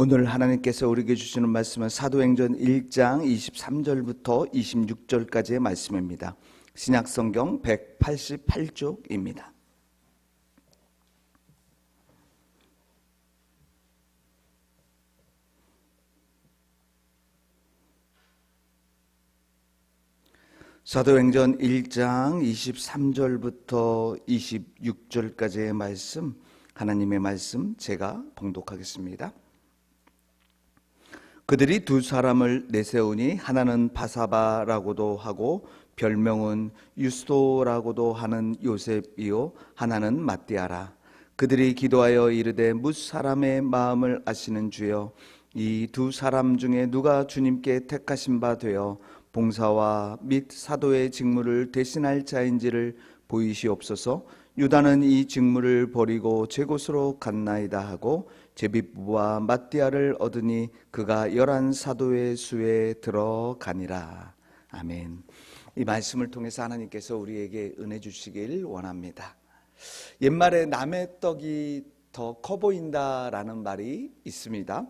오늘 하나님께서 우리에게 주시는 말씀은 사도행전 1장 23절부터 26절까지의 말씀입니다. 신약성경 188쪽입니다. 사도행전 1장 23절부터 26절까지의 말씀, 하나님의 말씀 제가 봉독하겠습니다. 그들이 두 사람을 내세우니 하나는 바사바라고도 하고 별명은 유스도라고도 하는 요셉이요 하나는 마띠아라. 그들이 기도하여 이르되 뭇 사람의 마음을 아시는 주여, 이 두 사람 중에 누가 주님께 택하신 바 되어 봉사와 및 사도의 직무를 대신할 자인지를 보이시옵소서. 유다는 이 직무를 버리고 제 곳으로 갔나이다 하고 제비부와 마띠아를 얻으니 그가 11 사도의 수에 들어가니라. 아멘. 이 말씀을 통해서 하나님께서 우리에게 은혜 주시길 원합니다. 옛말에 남의 떡이 더 커 보인다라는 말이 있습니다.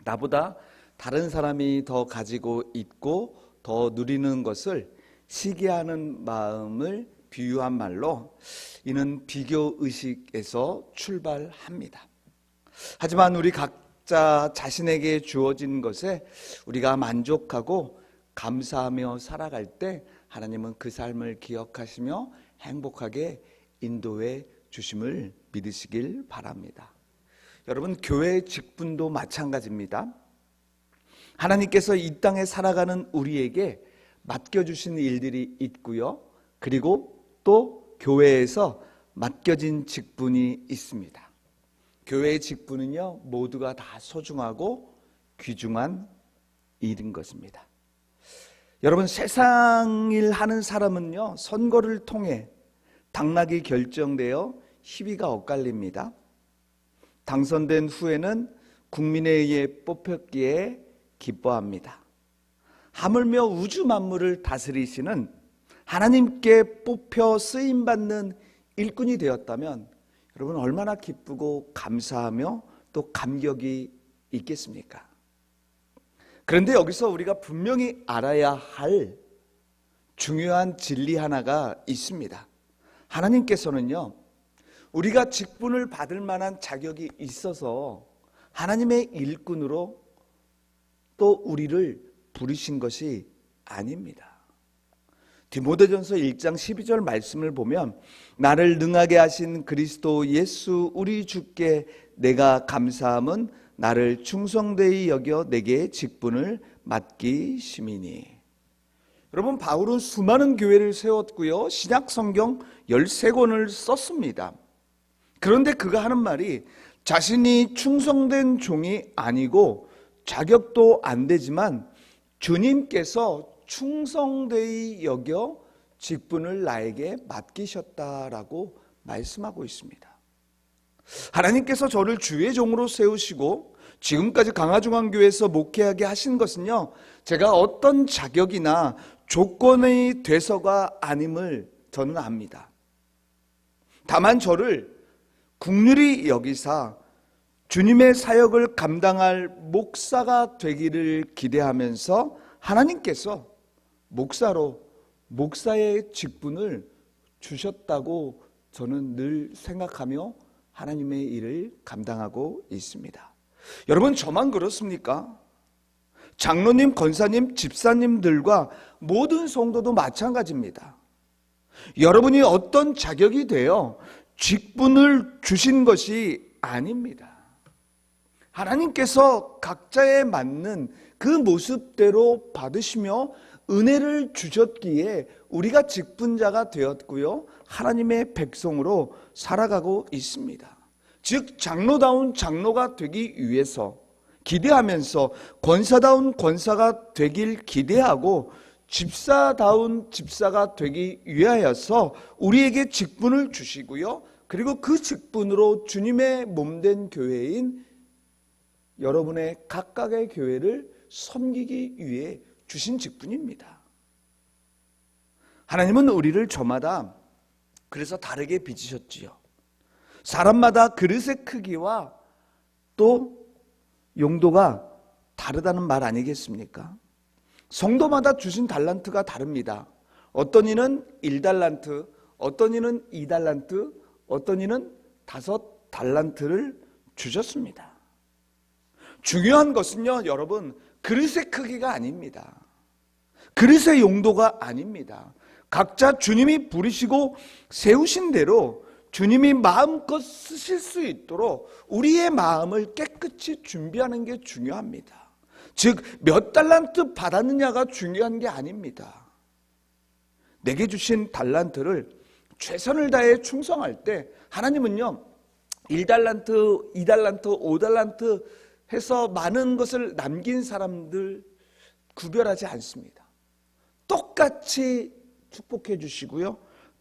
나보다 다른 사람이 더 가지고 있고 더 누리는 것을 시기하는 마음을 비유한 말로, 이는 비교의식에서 출발합니다. 하지만 우리 각자 자신에게 주어진 것에 우리가 만족하고 감사하며 살아갈 때 하나님은 그 삶을 기억하시며 행복하게 인도해 주심을 믿으시길 바랍니다. 여러분, 교회의 직분도 마찬가지입니다. 하나님께서 이 땅에 살아가는 우리에게 맡겨주신 일들이 있고요, 그리고 또 교회에서 맡겨진 직분이 있습니다. 교회의 직분은요, 모두가 다 소중하고 귀중한 일인 것입니다. 여러분, 세상 일 하는 사람은요, 선거를 통해 당락이 결정되어 희비가 엇갈립니다. 당선된 후에는 국민에 의해 뽑혔기에 기뻐합니다. 하물며 우주 만물을 다스리시는 하나님께 뽑혀 쓰임받는 일꾼이 되었다면 여러분, 얼마나 기쁘고 감사하며 또 감격이 있겠습니까? 그런데 여기서 우리가 분명히 알아야 할 중요한 진리 하나가 있습니다. 하나님께서는요, 우리가 직분을 받을 만한 자격이 있어서 하나님의 일꾼으로 또 우리를 부르신 것이 아닙니다. 디모데전서 1장 12절 말씀을 보면, 나를 능하게 하신 그리스도 예수 우리 주께 내가 감사함은 나를 충성되이 여겨 내게 직분을 맡기심이니. 여러분, 바울은 수많은 교회를 세웠고요, 신약 성경 13권을 썼습니다. 그런데 그가 하는 말이, 자신이 충성된 종이 아니고 자격도 안 되지만 주님께서 충성되이 여겨 직분을 나에게 맡기셨다라고 말씀하고 있습니다. 하나님께서 저를 주의 종으로 세우시고 지금까지 강화중앙교회에서 목회하게 하신 것은요, 제가 어떤 자격이나 조건이 돼서가 아님을 저는 압니다. 다만 저를 긍휼히 여기사 주님의 사역을 감당할 목사가 되기를 기대하면서 하나님께서 목사로 목사의 직분을 주셨다고 저는 늘 생각하며 하나님의 일을 감당하고 있습니다. 여러분, 저만 그렇습니까? 장로님, 권사님, 집사님들과 모든 성도도 마찬가지입니다. 여러분이 어떤 자격이 되어 직분을 주신 것이 아닙니다. 하나님께서 각자에 맞는 그 모습대로 받으시며 은혜를 주셨기에 우리가 직분자가 되었고요, 하나님의 백성으로 살아가고 있습니다. 즉, 장로다운 장로가 되기 위해서 기대하면서 권사다운 권사가 되길 기대하고 집사다운 집사가 되기 위하여서 우리에게 직분을 주시고요, 그리고 그 직분으로 주님의 몸된 교회인 여러분의 각각의 교회를 섬기기 위해 주신 직분입니다. 하나님은 우리를 저마다 그래서 다르게 빚으셨지요. 사람마다 그릇의 크기와 또 용도가 다르다는 말 아니겠습니까? 성도마다 주신 달란트가 다릅니다. 어떤 이는 1달란트, 어떤 이는 2달란트, 어떤 이는 5달란트를 주셨습니다. 중요한 것은요, 여러분, 그릇의 크기가 아닙니다. 그릇의 용도가 아닙니다. 각자 주님이 부르시고 세우신 대로 주님이 마음껏 쓰실 수 있도록 우리의 마음을 깨끗이 준비하는 게 중요합니다. 즉, 몇 달란트 받았느냐가 중요한 게 아닙니다. 내게 주신 달란트를 최선을 다해 충성할 때 하나님은요, 1달란트, 2달란트, 5달란트 해서 많은 것을 남긴 사람들 구별하지 않습니다. 똑같이 축복해 주시고요,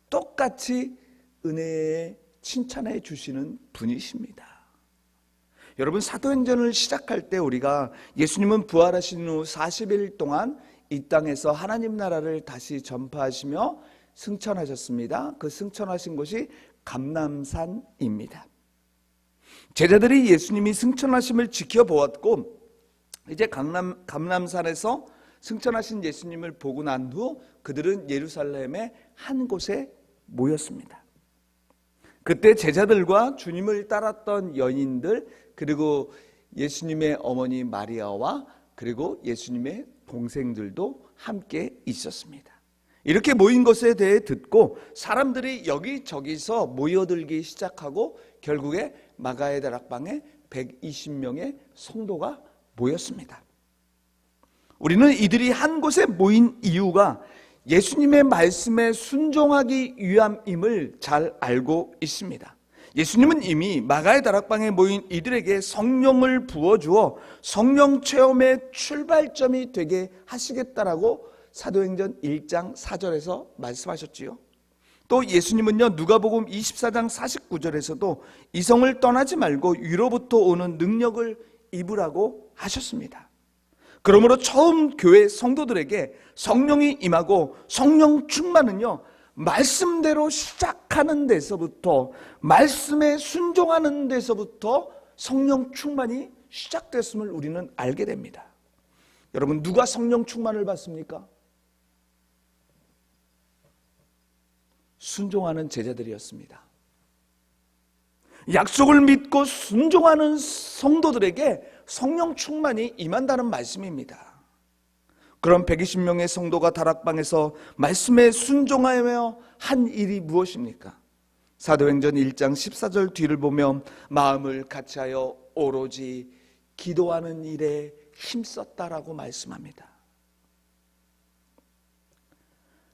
똑같이 은혜에 칭찬해 주시는 분이십니다. 여러분, 사도행전을 시작할 때 우리가 예수님은 부활하신 후 40일 동안 이 땅에서 하나님 나라를 다시 전파하시며 승천하셨습니다. 그 승천하신 곳이 감람산입니다. 제자들이 예수님이 승천하심을 지켜보았고 이제 감람산에서 승천하신 예수님을 보고 난 후 그들은 예루살렘의 한 곳에 모였습니다. 그때 제자들과 주님을 따랐던 연인들, 그리고 예수님의 어머니 마리아와 그리고 예수님의 동생들도 함께 있었습니다. 이렇게 모인 것에 대해 듣고 사람들이 여기저기서 모여들기 시작하고 결국에 마가의 다락방에 120명의 성도가 모였습니다. 우리는 이들이 한 곳에 모인 이유가 예수님의 말씀에 순종하기 위함임을 잘 알고 있습니다. 예수님은 이미 마가의 다락방에 모인 이들에게 성령을 부어주어 성령 체험의 출발점이 되게 하시겠다라고 사도행전 1장 4절에서 말씀하셨지요. 또 예수님은요, 누가복음 24장 49절에서도 이성을 떠나지 말고 위로부터 오는 능력을 입으라고 하셨습니다. 그러므로 처음 교회 성도들에게 성령이 임하고 성령 충만은요, 말씀대로 시작하는 데서부터, 말씀에 순종하는 데서부터 성령 충만이 시작됐음을 우리는 알게 됩니다. 여러분, 누가 성령 충만을 받습니까? 순종하는 제자들이었습니다. 약속을 믿고 순종하는 성도들에게 성령 충만이 임한다는 말씀입니다. 그럼 120명의 성도가 다락방에서 말씀에 순종하며 한 일이 무엇입니까? 사도행전 1장 14절 뒤를 보면 마음을 같이하여 오로지 기도하는 일에 힘썼다라고 말씀합니다.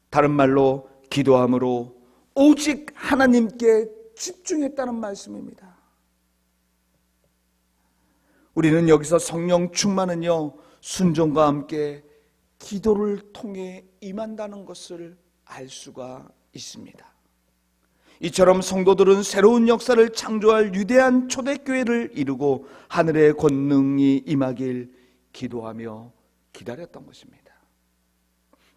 다른 말로 기도함으로 오직 하나님께 집중했다는 말씀입니다. 우리는 여기서 성령 충만은요, 순종과 함께 기도를 통해 임한다는 것을 알 수가 있습니다. 이처럼 성도들은 새로운 역사를 창조할 위대한 초대교회를 이루고 하늘의 권능이 임하길 기도하며 기다렸던 것입니다.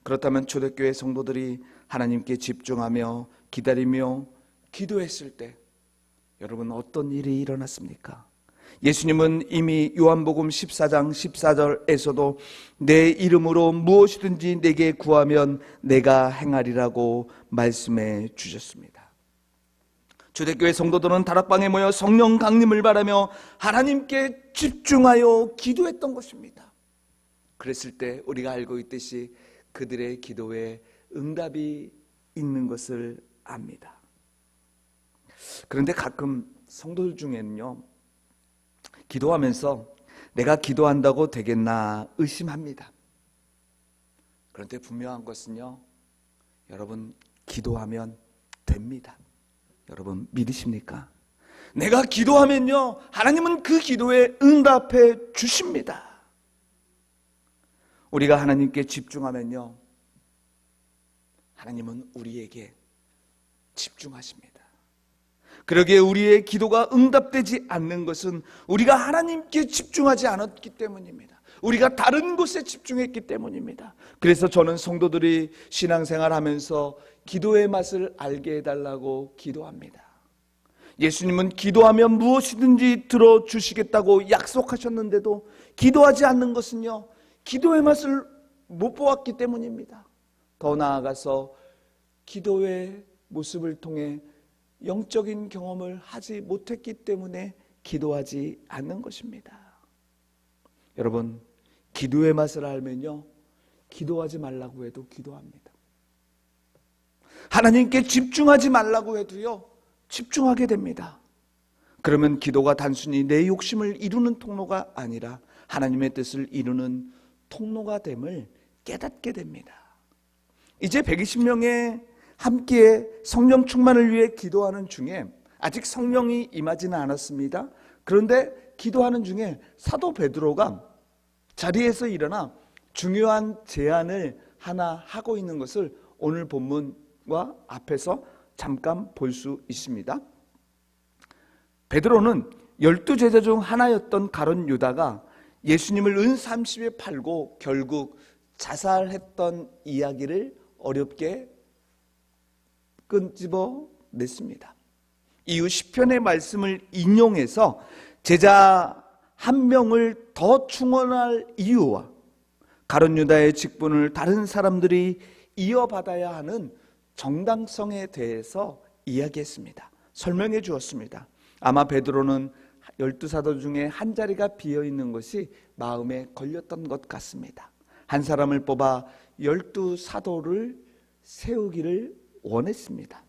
그렇다면 초대교회 성도들이 하나님께 집중하며 기다리며 기도했을 때 여러분, 어떤 일이 일어났습니까? 예수님은 이미 요한복음 14장 14절에서도 내 이름으로 무엇이든지 내게 구하면 내가 행하리라고 말씀해 주셨습니다. 초대교회 성도들은 다락방에 모여 성령 강림을 바라며 하나님께 집중하여 기도했던 것입니다. 그랬을 때 우리가 알고 있듯이 그들의 기도에 응답이 있는 것을 압니다. 그런데 가끔 성도들 중에는요, 기도하면서 내가 기도한다고 되겠나 의심합니다. 그런데 분명한 것은요, 여러분, 기도하면 됩니다. 여러분, 믿으십니까? 내가 기도하면요, 하나님은 그 기도에 응답해 주십니다. 우리가 하나님께 집중하면요, 하나님은 우리에게 집중하십니다. 그러기에 우리의 기도가 응답되지 않는 것은 우리가 하나님께 집중하지 않았기 때문입니다. 우리가 다른 곳에 집중했기 때문입니다. 그래서 저는 성도들이 신앙생활하면서 기도의 맛을 알게 해달라고 기도합니다. 예수님은 기도하면 무엇이든지 들어주시겠다고 약속하셨는데도 기도하지 않는 것은요, 기도의 맛을 못 보았기 때문입니다. 더 나아가서 기도의 모습을 통해 영적인 경험을 하지 못했기 때문에 기도하지 않는 것입니다. 여러분, 기도의 맛을 알면요, 기도하지 말라고 해도 기도합니다. 하나님께 집중하지 말라고 해도요, 집중하게 됩니다. 그러면 기도가 단순히 내 욕심을 이루는 통로가 아니라 하나님의 뜻을 이루는 통로가 됨을 깨닫게 됩니다. 이제 120명의 함께 성령 충만을 위해 기도하는 중에 아직 성령이 임하지는 않았습니다. 그런데 기도하는 중에 사도 베드로가 자리에서 일어나 중요한 제안을 하나 하고 있는 것을 오늘 본문과 앞에서 잠깐 볼 수 있습니다. 베드로는 12제자 중 하나였던 가룟 유다가 예수님을 은 30에 팔고 결국 자살했던 이야기를 어렵게 끄집어냈습니다. 이후 시편의 말씀을 인용해서 제자 한 명을 더 충원할 이유와 가룟 유다의 직분을 다른 사람들이 이어받아야 하는 정당성에 대해서 이야기했습니다. 설명해 주었습니다. 아마 베드로는 12사도 중에 한 자리가 비어있는 것이 마음에 걸렸던 것 같습니다. 한 사람을 뽑아 12사도를 세우기를 원했습니다.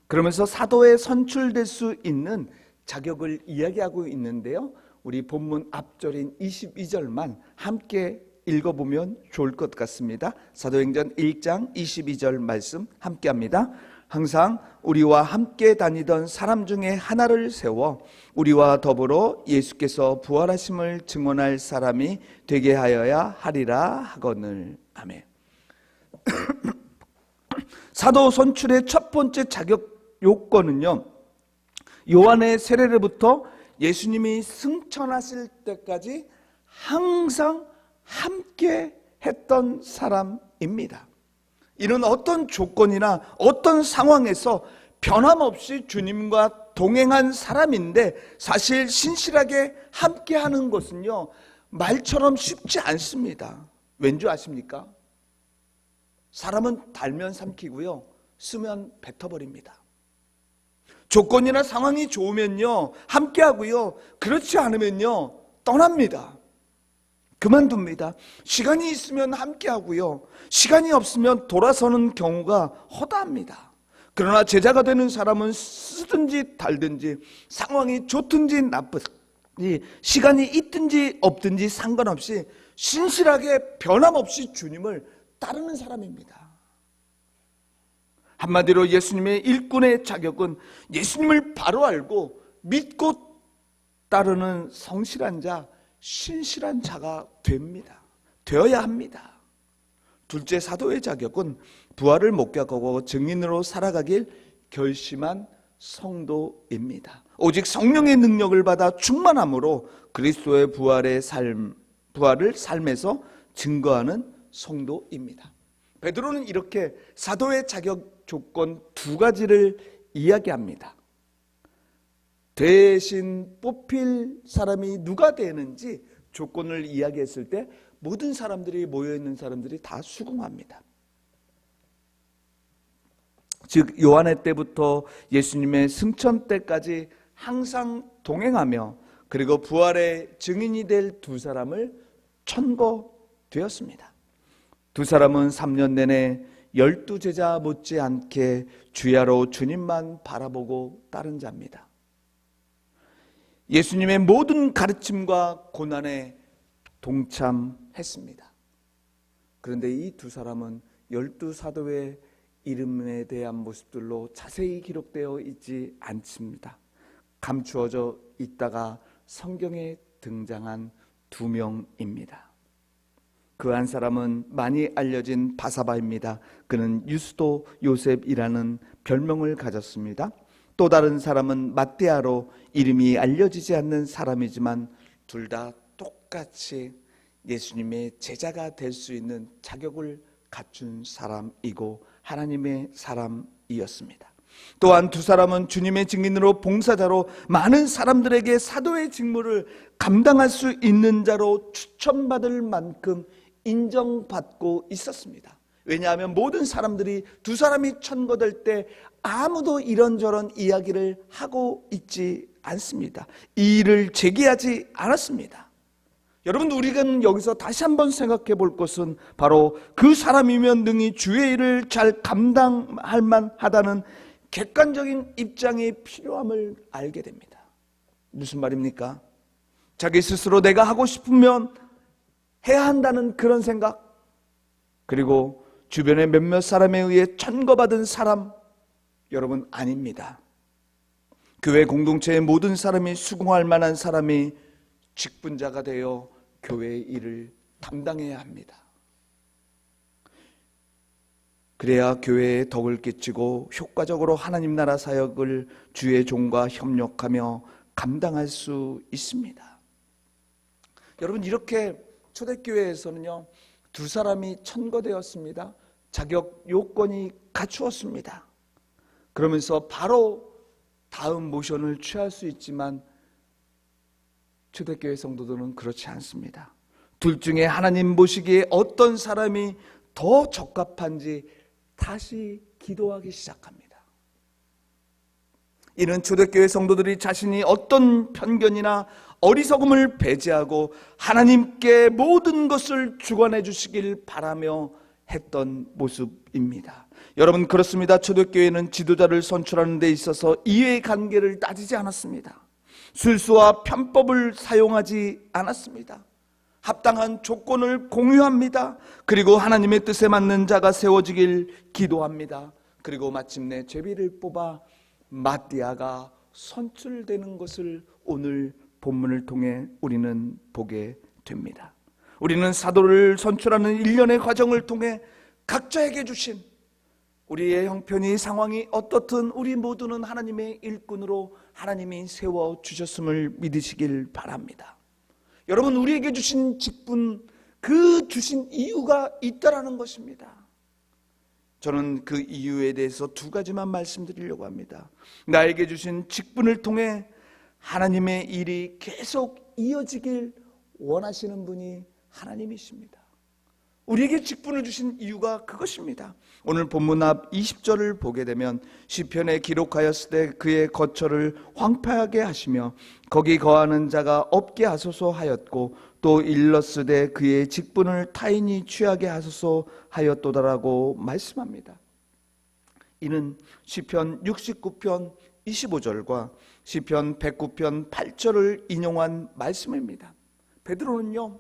그러면서 사도에 선출될 수 있는 자격을 이야기하고 있는데요, 우리 본문 앞절인 22절만 함께 읽어보면 좋을 것 같습니다. 사도행전 1장 22절 말씀 함께 합니다. 항상 우리와 함께 다니던 사람 중에 하나를 세워 우리와 더불어 예수께서 부활하심을 증언할 사람이 되게 하여야 하리라 하거늘. 아멘. 사도 선출의 첫 번째 자격 요건은요, 요한의 세례로부터 예수님이 승천하실 때까지 항상 함께 했던 사람입니다. 이는 어떤 조건이나 어떤 상황에서 변함없이 주님과 동행한 사람인데, 사실 신실하게 함께 하는 것은요, 말처럼 쉽지 않습니다. 왠지 아십니까? 사람은 달면 삼키고요, 쓰면 뱉어버립니다. 조건이나 상황이 좋으면요 함께 하고요, 그렇지 않으면요 떠납니다. 그만둡니다. 시간이 있으면 함께 하고요, 시간이 없으면 돌아서는 경우가 허다합니다. 그러나 제자가 되는 사람은 쓰든지 달든지, 상황이 좋든지 나쁘든지, 시간이 있든지 없든지 상관없이 신실하게 변함없이 주님을 따르는 사람입니다. 한마디로 예수님의 일꾼의 자격은 예수님을 바로 알고 믿고 따르는 성실한 자, 신실한 자가 되어야 합니다. 둘째, 사도의 자격은 부활을 목격하고 증인으로 살아가길 결심한 성도입니다. 오직 성령의 능력을 받아 충만함으로 그리스도의 부활을 삶에서 증거하는 성도입니다. 베드로는 이렇게 사도의 자격 조건 두 가지를 이야기합니다. 대신 뽑힐 사람이 누가 되는지 조건을 이야기했을 때 모든 사람들이, 모여있는 사람들이 다 수긍합니다. 즉 요한의 때부터 예수님의 승천 때까지 항상 동행하며 그리고 부활의 증인이 될 두 사람을 천거되었습니다. 두 사람은 3년 내내 12제자 못지않게 주야로 주님만 바라보고 따른 자입니다. 예수님의 모든 가르침과 고난에 동참했습니다. 그런데 이 두 사람은 12사도의 이름에 대한 모습들로 자세히 기록되어 있지 않습니다. 감추어져 있다가 성경에 등장한 두 명입니다. 그 한 사람은 많이 알려진 바사바입니다. 그는 유스도 요셉이라는 별명을 가졌습니다. 또 다른 사람은 마띠아로 이름이 알려지지 않는 사람이지만 둘 다 똑같이 예수님의 제자가 될 수 있는 자격을 갖춘 사람이고 하나님의 사람이었습니다. 또한 두 사람은 주님의 증인으로 봉사자로 많은 사람들에게 사도의 직무를 감당할 수 있는 자로 추천받을 만큼 인정받고 있었습니다. 왜냐하면 모든 사람들이 두 사람이 천거될 때 아무도 이런저런 이야기를 하고 있지 않습니다. 이 일을 제기하지 않았습니다. 여러분, 우리가 여기서 다시 한번 생각해 볼 것은 바로 그 사람이면 능히 주의 일을 잘 감당할 만하다는 객관적인 입장이 필요함을 알게 됩니다. 무슨 말입니까? 자기 스스로 내가 하고 싶으면 해야 한다는 그런 생각, 그리고 주변의 몇몇 사람에 의해 천거받은 사람, 여러분 아닙니다. 교회 공동체의 모든 사람이 수긍할 만한 사람이 직분자가 되어 교회의 일을 담당해야 합니다. 그래야 교회에 덕을 끼치고 효과적으로 하나님 나라 사역을 주의 종과 협력하며 감당할 수 있습니다. 여러분, 이렇게 초대교회에서는요, 두 사람이 천거되었습니다. 자격 요건이 갖추었습니다. 그러면서 바로 다음 모션을 취할 수 있지만 초대교회 성도들은 그렇지 않습니다. 둘 중에 하나님 보시기에 어떤 사람이 더 적합한지 다시 기도하기 시작합니다. 이는 초대교회 성도들이 자신이 어떤 편견이나 어리석음을 배제하고 하나님께 모든 것을 주관해 주시길 바라며 했던 모습입니다. 여러분, 그렇습니다. 초대교회는 지도자를 선출하는 데 있어서 이해관계를 따지지 않았습니다. 술수와 편법을 사용하지 않았습니다. 합당한 조건을 공유합니다. 그리고 하나님의 뜻에 맞는 자가 세워지길 기도합니다. 그리고 마침내 제비를 뽑아 마띠아가 선출되는 것을 오늘 본문을 통해 우리는 보게 됩니다. 우리는 사도를 선출하는 일련의 과정을 통해 각자에게 주신, 우리의 형편이 상황이 어떻든 우리 모두는 하나님의 일꾼으로 하나님이 세워주셨음을 믿으시길 바랍니다. 여러분, 우리에게 주신 직분, 그 주신 이유가 있다라는 것입니다. 저는 그 이유에 대해서 두 가지만 말씀드리려고 합니다. 나에게 주신 직분을 통해 하나님의 일이 계속 이어지길 원하시는 분이 하나님이십니다. 우리에게 직분을 주신 이유가 그것입니다. 오늘 본문 앞 20절을 보게 되면 시편에 기록하였을 때 그의 거처를 황폐하게 하시며 거기 거하는 자가 없게 하소서 하였고 또 일렀으되 그의 직분을 타인이 취하게 하소서 하였도다라고 말씀합니다. 이는 시편 69편 25절과 시편 109편 8절을 인용한 말씀입니다. 베드로는요,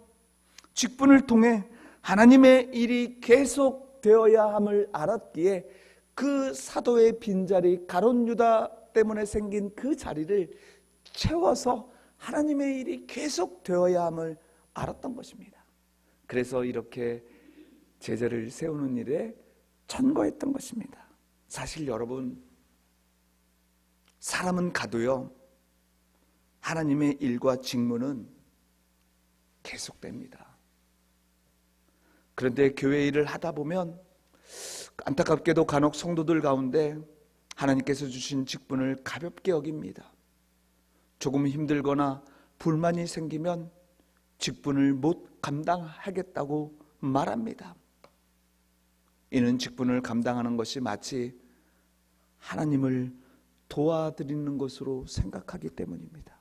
직분을 통해 하나님의 일이 계속되어야 함을 알았기에 그 사도의 빈자리, 가룟 유다 때문에 생긴 그 자리를 채워서 하나님의 일이 계속되어야 함을 알았던 것입니다. 그래서 이렇게 제자를 세우는 일에 천거했던 것입니다. 사실 여러분, 사람은 가도요, 하나님의 일과 직무는 계속됩니다. 그런데 교회 일을 하다 보면 안타깝게도 간혹 성도들 가운데 하나님께서 주신 직분을 가볍게 여깁니다. 조금 힘들거나 불만이 생기면 직분을 못 감당하겠다고 말합니다. 이는 직분을 감당하는 것이 마치 하나님을 도와드리는 것으로 생각하기 때문입니다.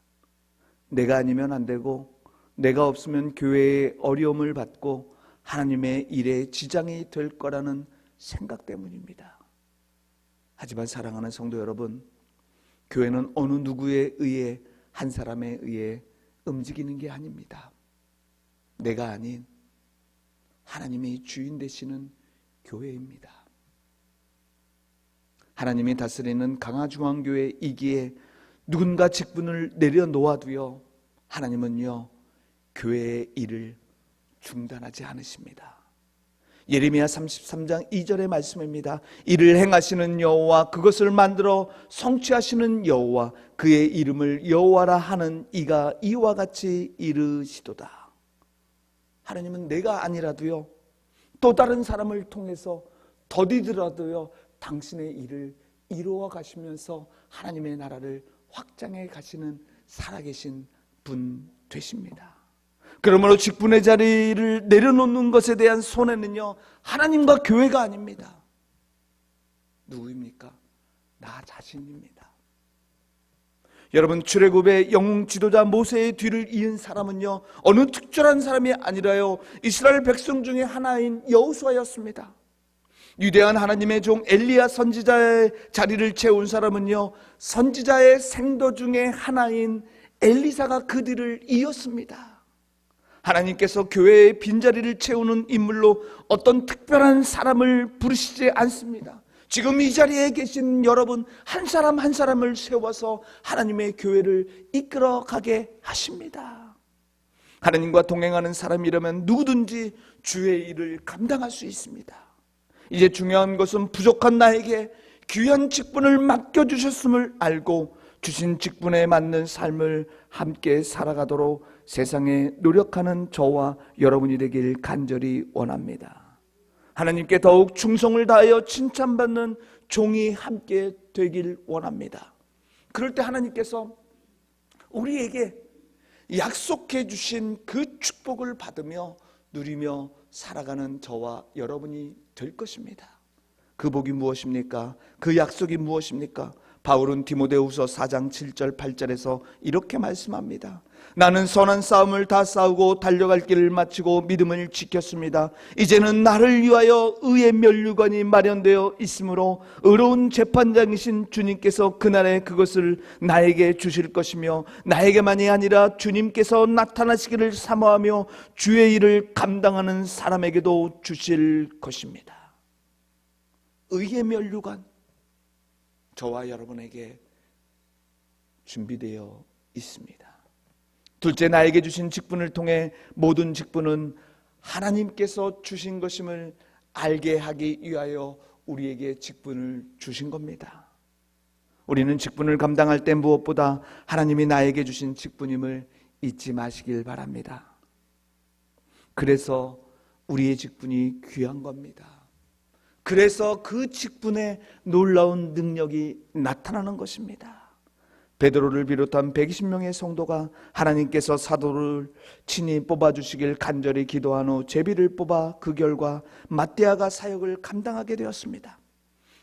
내가 아니면 안 되고 내가 없으면 교회의 어려움을 받고 하나님의 일에 지장이 될 거라는 생각 때문입니다. 하지만 사랑하는 성도 여러분, 교회는 어느 누구에 의해, 한 사람에 의해 움직이는 게 아닙니다. 내가 아닌 하나님이 주인 되시는 교회입니다. 하나님이 다스리는 강화중앙교회이기에 누군가 직분을 내려놓아도요, 하나님은요, 교회의 일을 중단하지 않으십니다. 예레미야 33장 2절의 말씀입니다. 이를 행하시는 여호와, 그것을 만들어 성취하시는 여호와, 그의 이름을 여호와라 하는 이가 이와 같이 이르시도다. 하나님은 내가 아니라도요, 또 다른 사람을 통해서 더디더라도요, 당신의 일을 이루어 가시면서 하나님의 나라를 확장해 가시는 살아계신 분 되십니다. 그러므로 직분의 자리를 내려놓는 것에 대한 손해는요, 하나님과 교회가 아닙니다. 누구입니까? 나 자신입니다. 여러분, 출애굽의 영웅 지도자 모세의 뒤를 이은 사람은요, 어느 특별한 사람이 아니라요, 이스라엘 백성 중에 하나인 여호수아였습니다. 위대한 하나님의 종 엘리야 선지자의 자리를 채운 사람은요, 선지자의 생도 중에 하나인 엘리사가 그 뒤를 이었습니다. 하나님께서 교회의 빈자리를 채우는 인물로 어떤 특별한 사람을 부르시지 않습니다. 지금 이 자리에 계신 여러분 한 사람 한 사람을 세워서 하나님의 교회를 이끌어가게 하십니다. 하나님과 동행하는 사람이라면 누구든지 주의 일을 감당할 수 있습니다. 이제 중요한 것은 부족한 나에게 귀한 직분을 맡겨주셨음을 알고 주신 직분에 맞는 삶을 함께 살아가도록 세상에 노력하는 저와 여러분이 되길 간절히 원합니다. 하나님께 더욱 충성을 다하여 칭찬받는 종이 함께 되길 원합니다. 그럴 때 하나님께서 우리에게 약속해 주신 그 축복을 받으며 누리며 살아가는 저와 여러분이 될 것입니다. 그 복이 무엇입니까? 그 약속이 무엇입니까? 바울은 디모데후서 4장 7절 8절에서 이렇게 말씀합니다. 나는 선한 싸움을 다 싸우고 달려갈 길을 마치고 믿음을 지켰습니다. 이제는 나를 위하여 의의 면류관이 마련되어 있으므로 의로운 재판장이신 주님께서 그날에 그것을 나에게 주실 것이며 나에게만이 아니라 주님께서 나타나시기를 사모하며 주의 일을 감당하는 사람에게도 주실 것입니다. 의의 면류관, 저와 여러분에게 준비되어 있습니다. 둘째, 나에게 주신 직분을 통해 모든 직분은 하나님께서 주신 것임을 알게 하기 위하여 우리에게 직분을 주신 겁니다. 우리는 직분을 감당할 때 무엇보다 하나님이 나에게 주신 직분임을 잊지 마시길 바랍니다. 그래서 우리의 직분이 귀한 겁니다. 그래서 그 직분에 놀라운 능력이 나타나는 것입니다. 베드로를 비롯한 120명의 성도가 하나님께서 사도를 친히 뽑아주시길 간절히 기도한 후 제비를 뽑아 그 결과 ματ대아가 사역을 감당하게 되었습니다.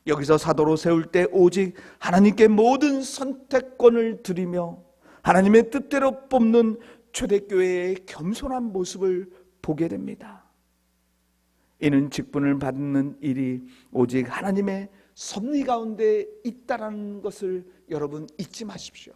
여기서 사도로 세울 때 오직 하나님께 모든 선택권을 드리며 하나님의 뜻대로 뽑는 초대교회의 겸손한 모습을 보게 됩니다. 이는 직분을 받는 일이 오직 하나님의 섭리 가운데 있다라는 것을 여러분 잊지 마십시오.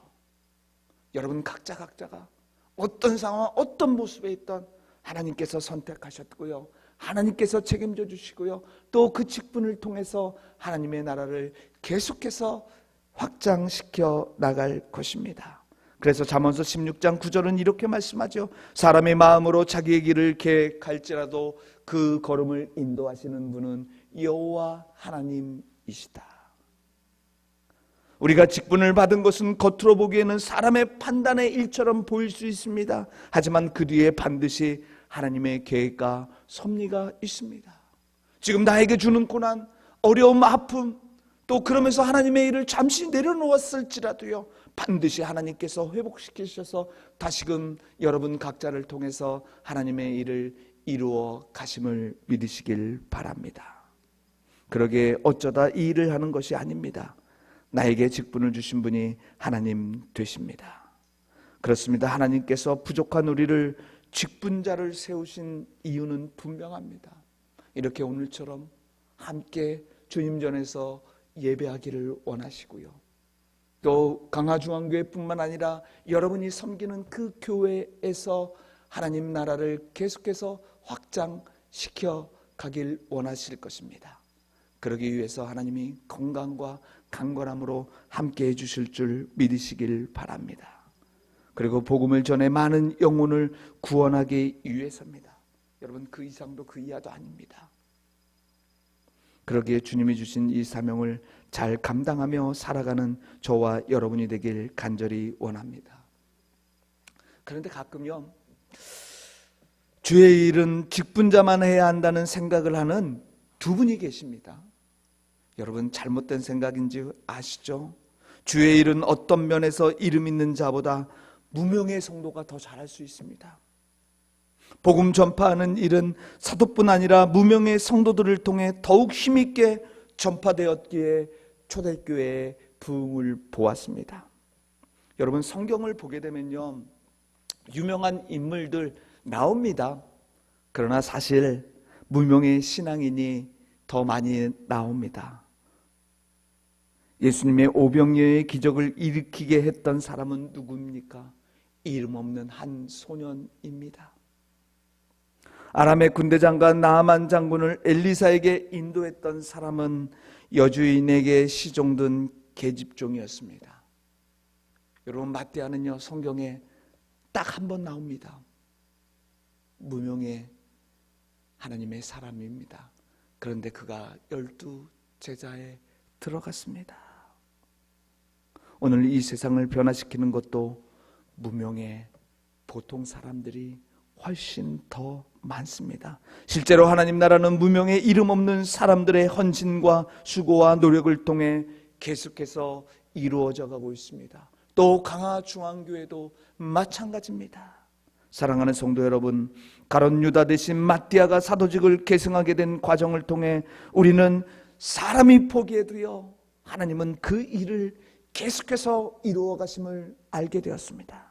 여러분 각자가 어떤 상황, 어떤 모습에 있던 하나님께서 선택하셨고요, 하나님께서 책임져 주시고요, 또 그 직분을 통해서 하나님의 나라를 계속해서 확장시켜 나갈 것입니다. 그래서 잠언서 16장 9절은 이렇게 말씀하죠. 사람의 마음으로 자기의 길을 계획할지라도 그 걸음을 인도하시는 분은 여호와 하나님이시다. 우리가 직분을 받은 것은 겉으로 보기에는 사람의 판단의 일처럼 보일 수 있습니다. 하지만 그 뒤에 반드시 하나님의 계획과 섭리가 있습니다. 지금 나에게 주는 고난, 어려움, 아픔, 또 그러면서 하나님의 일을 잠시 내려놓았을지라도요, 반드시 하나님께서 회복시키셔서 다시금 여러분 각자를 통해서 하나님의 일을 이루어 가심을 믿으시길 바랍니다. 그러게 어쩌다 이 일을 하는 것이 아닙니다. 나에게 직분을 주신 분이 하나님 되십니다. 그렇습니다. 하나님께서 부족한 우리를 직분자를 세우신 이유는 분명합니다. 이렇게 오늘처럼 함께 주님 전에서 예배하기를 원하시고요, 또 강화중앙교회뿐만 아니라 여러분이 섬기는 그 교회에서 하나님 나라를 계속해서 확장시켜 가길 원하실 것입니다. 그러기 위해서 하나님이 건강과 강건함으로 함께해 주실 줄 믿으시길 바랍니다. 그리고 복음을 전해 많은 영혼을 구원하기 위해서입니다. 여러분, 그 이상도 그 이하도 아닙니다. 그러기에 주님이 주신 이 사명을 잘 감당하며 살아가는 저와 여러분이 되길 간절히 원합니다. 그런데 가끔요, 주의 일은 직분자만 해야 한다는 생각을 하는 두 분이 계십니다. 여러분, 잘못된 생각인지 아시죠? 주의 일은 어떤 면에서 이름 있는 자보다 무명의 성도가 더 잘할 수 있습니다. 복음 전파하는 일은 사도뿐 아니라 무명의 성도들을 통해 더욱 힘있게 전파되었기에 초대교회의 부흥을 보았습니다. 여러분, 성경을 보게 되면요, 유명한 인물들 나옵니다. 그러나 사실 무명의 신앙인이 더 많이 나옵니다. 예수님의 오병이어의 기적을 일으키게 했던 사람은 누구입니까? 이름 없는 한 소년입니다. 아람의 군대장관 나아만 장군을 엘리사에게 인도했던 사람은 여주인에게 시종든 계집종이었습니다. 여러분, 마태아는요, 성경에 딱 한 번 나옵니다. 무명의 하나님의 사람입니다. 그런데 그가 12 제자에 들어갔습니다. 오늘 이 세상을 변화시키는 것도 무명의 보통 사람들이 훨씬 더 많습니다. 실제로 하나님 나라는 무명의 이름 없는 사람들의 헌신과 수고와 노력을 통해 계속해서 이루어져 가고 있습니다. 또 강화중앙교회도 마찬가지입니다. 사랑하는 성도 여러분, 가룟 유다 대신 마띠아가 사도직을 계승하게 된 과정을 통해 우리는 사람이 포기해도요, 하나님은 그 일을 계속해서 이루어 가심을 알게 되었습니다.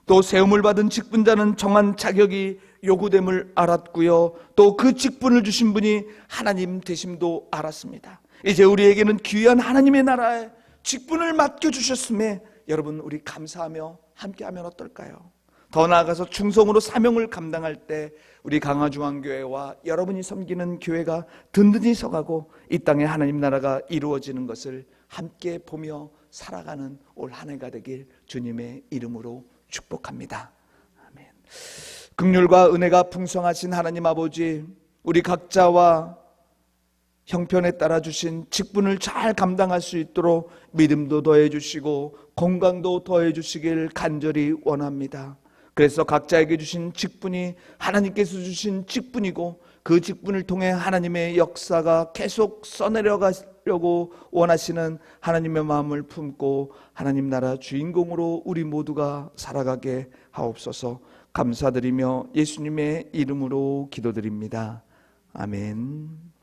또 세움을 받은 직분자는 정한 자격이 요구됨을 알았고요, 또 그 직분을 주신 분이 하나님 되심도 알았습니다. 이제 우리에게는 귀한 하나님의 나라에 직분을 맡겨주셨음에 여러분, 우리 감사하며 함께하면 어떨까요? 더 나아가서 충성으로 사명을 감당할 때 우리 강화중앙교회와 여러분이 섬기는 교회가 든든히 서가고 이 땅에 하나님 나라가 이루어지는 것을 함께 보며 살아가는 올 한 해가 되길 주님의 이름으로 축복합니다. 아멘. 긍휼과 은혜가 풍성하신 하나님 아버지, 우리 각자와 형편에 따라 주신 직분을 잘 감당할 수 있도록 믿음도 더해 주시고 건강도 더해 주시길 간절히 원합니다. 그래서 각자에게 주신 직분이 하나님께서 주신 직분이고 그 직분을 통해 하나님의 역사가 계속 써내려가려고 원하시는 하나님의 마음을 품고 하나님 나라 주인공으로 우리 모두가 살아가게 하옵소서. 감사드리며 예수님의 이름으로 기도드립니다. 아멘.